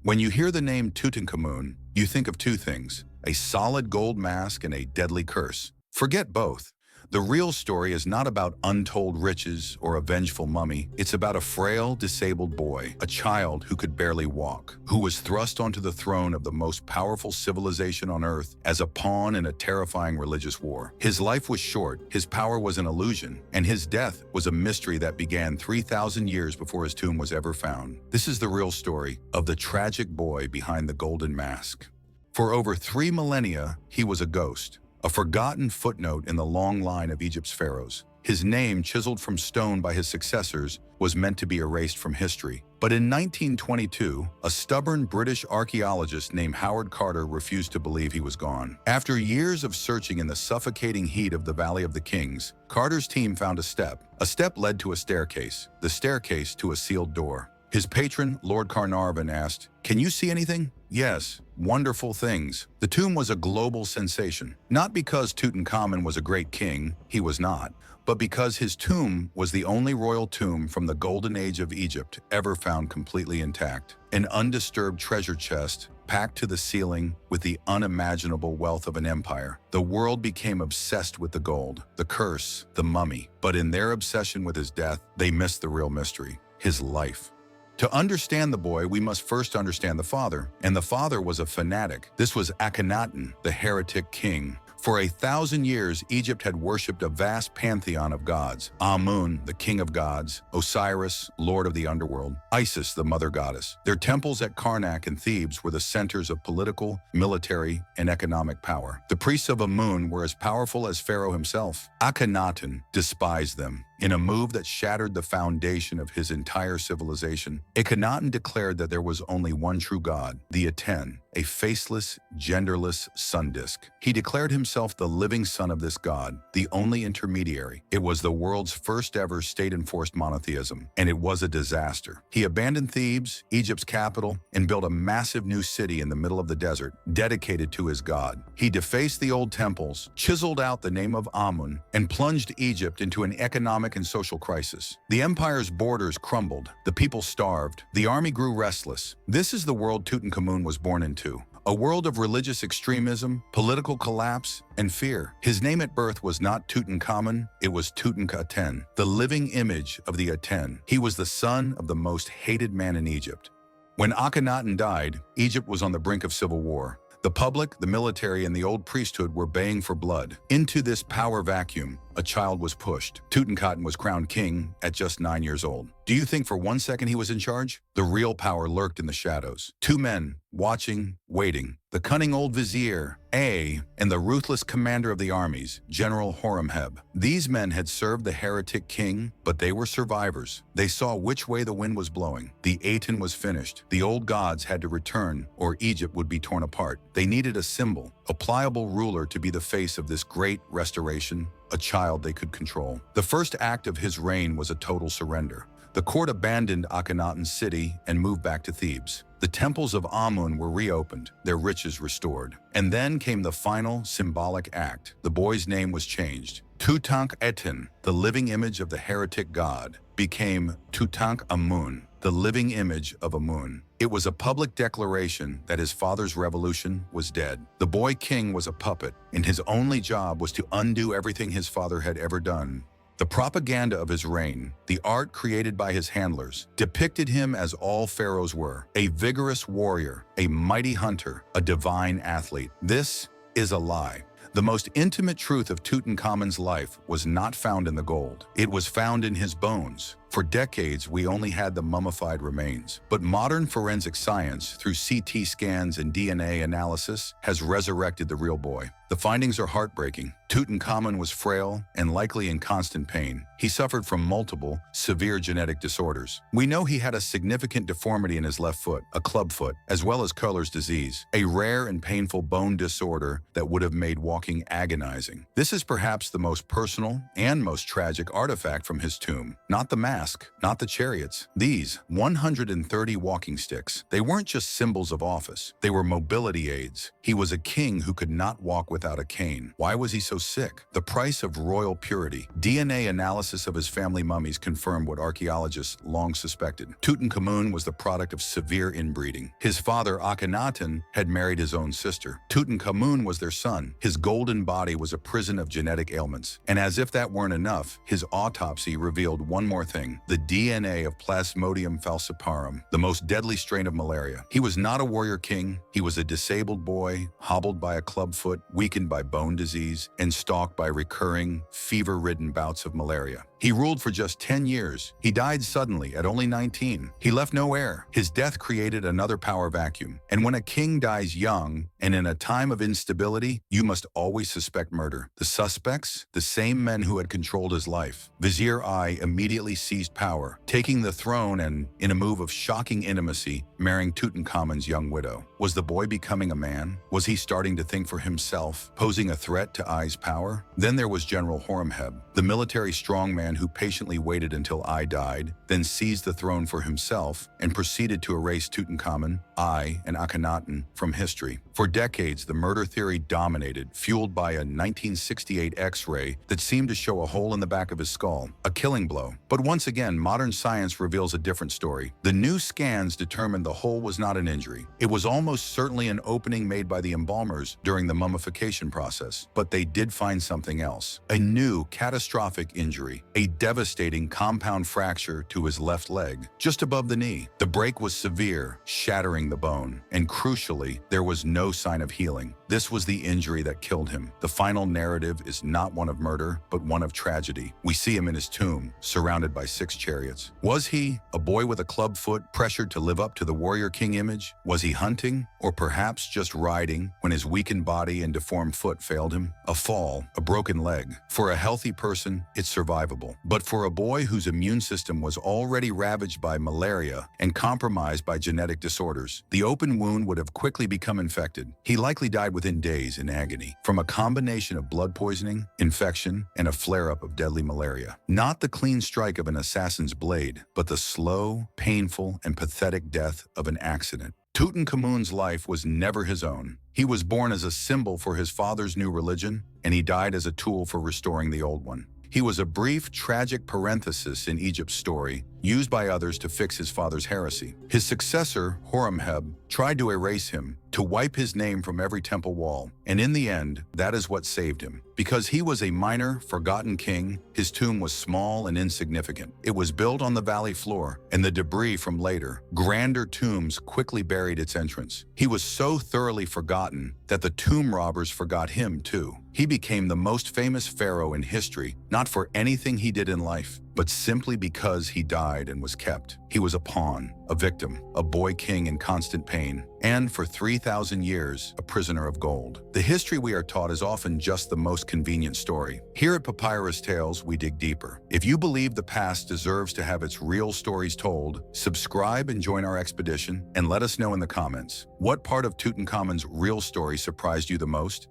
When you hear the name Tutankhamun, you think of two things: a solid gold mask and a deadly curse. Forget both. The real story is not about untold riches or a vengeful mummy. It's about a frail, disabled boy, a child who could barely walk, who was thrust onto the throne of the most powerful civilization on Earth as a pawn in a terrifying religious war. His life was short, his power was an illusion, and his death was a mystery that began 3,000 years before his tomb was ever found. This is the real story of the tragic boy behind the golden mask. For over 3 millennia, he was a ghost, a forgotten footnote in the long line of Egypt's pharaohs. His name, chiseled from stone by his successors, was meant to be erased from history. But in 1922, a stubborn British archaeologist named Howard Carter refused to believe he was gone. After years of searching in the suffocating heat of the Valley of the Kings, Carter's team found a step. A step led to a staircase, the staircase to a sealed door. His patron, Lord Carnarvon, asked, "Can you see anything?" "Yes, wonderful things." The tomb was a global sensation, not because Tutankhamun was a great king, he was not, but because his tomb was the only royal tomb from the golden age of Egypt ever found completely intact. An undisturbed treasure chest, packed to the ceiling with the unimaginable wealth of an empire. The world became obsessed with the gold, the curse, the mummy. But in their obsession with his death, they missed the real mystery: his life. To understand the boy, we must first understand the father. And the father was a fanatic. This was Akhenaten, the heretic king. For 1,000 years, Egypt had worshipped a vast pantheon of gods: Amun, the king of gods; Osiris, lord of the underworld; Isis, the mother goddess. Their temples at Karnak and Thebes were the centers of political, military, and economic power. The priests of Amun were as powerful as Pharaoh himself. Akhenaten despised them. In a move that shattered the foundation of his entire civilization, Akhenaten declared that there was only one true god, the Aten, a faceless, genderless sun disk. He declared himself the living son of this god, the only intermediary. It was the world's first ever state-enforced monotheism, and it was a disaster. He abandoned Thebes, Egypt's capital, and built a massive new city in the middle of the desert, dedicated to his god. He defaced the old temples, chiseled out the name of Amun, and plunged Egypt into an economic and social crisis. The empire's borders crumbled, the people starved, the army grew restless. This is the world Tutankhamun was born into. A world of religious extremism, political collapse, and fear. His name at birth was not Tutankhamun, it was Tutankhaten, the living image of the Aten. He was the son of the most hated man in Egypt. When Akhenaten died, Egypt was on the brink of civil war. The public, the military, and the old priesthood were baying for blood. Into this power vacuum, a child was pushed. Tutankhaten was crowned king at just 9 years old. Do you think for 1 second he was in charge? The real power lurked in the shadows. 2 men, watching, waiting. The cunning old vizier, and the ruthless commander of the armies, General Horemheb. These men had served the heretic king, but they were survivors. They saw which way the wind was blowing. The Aten was finished. The old gods had to return, or Egypt would be torn apart. They needed a symbol, a pliable ruler to be the face of this great restoration, a child they could control. The first act of his reign was a total surrender. The court abandoned Akhenaten's city and moved back to Thebes. The temples of Amun were reopened, their riches restored. And then came the final symbolic act. The boy's name was changed. Tutankhaten, the living image of the heretic god, became Tutankhamun, the living image of Amun. It was a public declaration that his father's revolution was dead. The boy king was a puppet, and his only job was to undo everything his father had ever done. The propaganda of his reign, the art created by his handlers, depicted him as all pharaohs were: a vigorous warrior, a mighty hunter, a divine athlete. This is a lie. The most intimate truth of Tutankhamun's life was not found in the gold. It was found in his bones. For decades, we only had the mummified remains. But modern forensic science, through CT scans and DNA analysis, has resurrected the real boy. The findings are heartbreaking. Tutankhamun was frail and likely in constant pain. He suffered from multiple, severe genetic disorders. We know he had a significant deformity in his left foot, a clubfoot, as well as Kohler's disease, a rare and painful bone disorder that would have made walking agonizing. This is perhaps the most personal and most tragic artifact from his tomb. Not the mask, mask, not the chariots. These 130 walking sticks, they weren't just symbols of office. They were mobility aids. He was a king who could not walk without a cane. Why was he so sick? The price of royal purity. DNA analysis of his family mummies confirmed what archaeologists long suspected. Tutankhamun was the product of severe inbreeding. His father, Akhenaten, had married his own sister. Tutankhamun was their son. His golden body was a prison of genetic ailments. And as if that weren't enough, his autopsy revealed one more thing: the DNA of Plasmodium falciparum, the most deadly strain of malaria. He was not a warrior king. He was a disabled boy, hobbled by a clubfoot, weakened by bone disease, and stalked by recurring, fever-ridden bouts of malaria. He ruled for just 10 years. He died suddenly at only 19. He left no heir. His death created another power vacuum. And when a king dies young and in a time of instability, you must always suspect murder. The suspects? The same men who had controlled his life. Vizier I immediately seized power, taking the throne and, in a move of shocking intimacy, marrying Tutankhamun's young widow. Was the boy becoming a man? Was he starting to think for himself, posing a threat to I's power? Then there was General Horemheb, the military strongman who patiently waited until I died, then seized the throne for himself and proceeded to erase Tutankhamun, I, and Akhenaten from history. For decades, the murder theory dominated, fueled by a 1968 X-ray that seemed to show a hole in the back of his skull, a killing blow. But once again, modern science reveals a different story. The new scans determined the hole was not an injury. It was almost certainly an opening made by the embalmers during the mummification process. But they did find something else: a new catastrophic injury, a devastating compound fracture to his left leg, just above the knee. The break was severe, shattering the bone, and crucially, there was no sign of healing. This was the injury that killed him. The final narrative is not one of murder, but one of tragedy. We see him in his tomb, surrounded by 6 chariots. Was he, a boy with a club foot, pressured to live up to the warrior king image? Was he hunting, or perhaps just riding when his weakened body and deformed foot failed him? A fall, a broken leg. For a healthy person, it's survivable. But for a boy whose immune system was already ravaged by malaria and compromised by genetic disorders, the open wound would have quickly become infected. He likely died within days in agony from a combination of blood poisoning, infection, and a flare-up of deadly malaria. Not the clean strike of an assassin's blade, but the slow, painful, and pathetic death of an accident. Tutankhamun's life was never his own. He was born as a symbol for his father's new religion, and he died as a tool for restoring the old one. He was a brief, tragic parenthesis in Egypt's story, used by others to fix his father's heresy. His successor, Horemheb, tried to erase him, to wipe his name from every temple wall, and in the end, that is what saved him. Because he was a minor, forgotten king, his tomb was small and insignificant. It was built on the valley floor, and the debris from later, grander tombs quickly buried its entrance. He was so thoroughly forgotten that the tomb robbers forgot him too. He became the most famous pharaoh in history, not for anything he did in life, but simply because he died and was kept. He was a pawn, a victim, a boy king in constant pain, and for 3,000 years, a prisoner of gold. The history we are taught is often just the most convenient story. Here at Papyrus Tales, we dig deeper. If you believe the past deserves to have its real stories told, subscribe and join our expedition, and let us know in the comments. What part of Tutankhamun's real story surprised you the most?